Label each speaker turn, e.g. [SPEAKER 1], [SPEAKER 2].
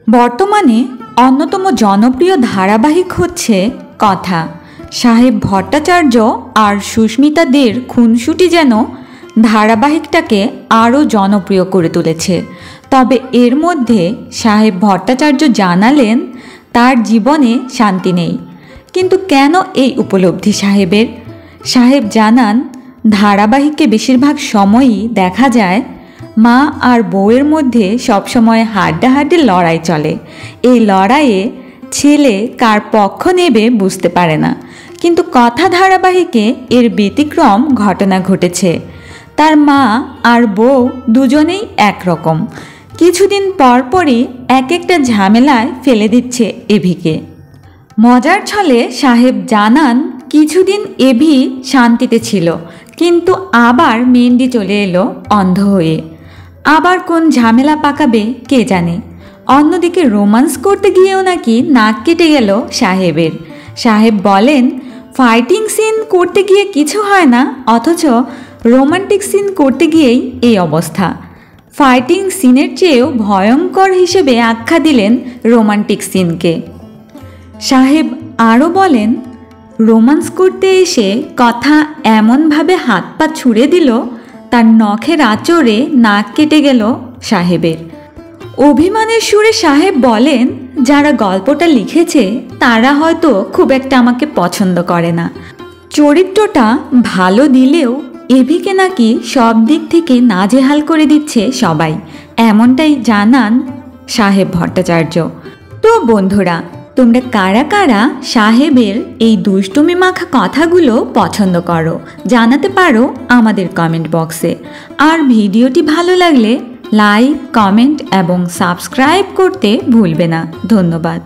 [SPEAKER 1] বর্তমানে অন্যতম জনপ্রিয় ধারাবাহিক হচ্ছে কথা। সাহেব ভট্টাচার্য আর সুস্মিতা দের খুনসুটি যেন ধারাবাহিকটাকে আরও জনপ্রিয় করে তুলেছে। তবে এর মধ্যে সাহেব ভট্টাচার্য জানালেন তার জীবনে শান্তি নেই। কিন্তু কেন এই উপলব্ধি সাহেবের? সাহেব জানান, ধারাবাহিকে বেশিরভাগ সময়ই দেখা যায় মা আর বউয়ের মধ্যে সবসময় হাড্ডাহাড্ডি লড়াই চলে। এই লড়াইয়ে ছেলে কার পক্ষ নেবে বুঝতে পারে না। কিন্তু কথা ধারাবাহিকে এর ব্যতিক্রম ঘটনা ঘটেছে। তার মা আর বউ দুজনেই একরকম। কিছুদিন পরপরই এক একটা ঝামেলায় ফেলে দিচ্ছে এভিকে। মজার ছলে সাহেব জানান, কিছুদিন এভি শান্তিতে ছিল, কিন্তু আবার মেন্ডি চলে এলো অন্ধ হয়ে। আবার কোন ঝামেলা পাকাবে কে জানে। অন্যদিকে রোমান্স করতে গিয়েও নাকি নাক কেটে গেল সাহেবের। সাহেব বলেন, ফাইটিং সিন করতে গিয়ে কিছু হয় না, অথচ রোমান্টিক সিন করতে গিয়েই এই অবস্থা। ফাইটিং সিনের চেয়েও ভয়ঙ্কর হিসেবে আখ্যা দিলেন রোমান্টিক সিনকে। সাহেব আরও বলেন, রোমান্স করতে এসে কথা এমনভাবে হাত পা ছুঁড়ে দিল, তার নখের আঁচড়ে নাক কেটে গেল সাহেবের। অভিমানের সুরে সাহেব বলেন, যারা গল্পটা লিখেছে তারা হয়তো খুব একটা আমাকে পছন্দ করে না। চরিত্রটা ভালো দিলেও এভিকে নাকি সব দিক থেকে নাজেহাল করে দিচ্ছে সবাই, এমনটাই জানান সাহেব ভট্টাচার্য। তো বন্ধুরা, তোমরা কারা কারা সাহেবের এই দুষ্টুমি মাখা কথাগুলো পছন্দ করো জানাতে পারো আমাদের কমেন্ট বক্সে। আর ভিডিওটি ভালো লাগলে লাইক, কমেন্ট এবং সাবস্ক্রাইব করতে ভুলবে না। ধন্যবাদ।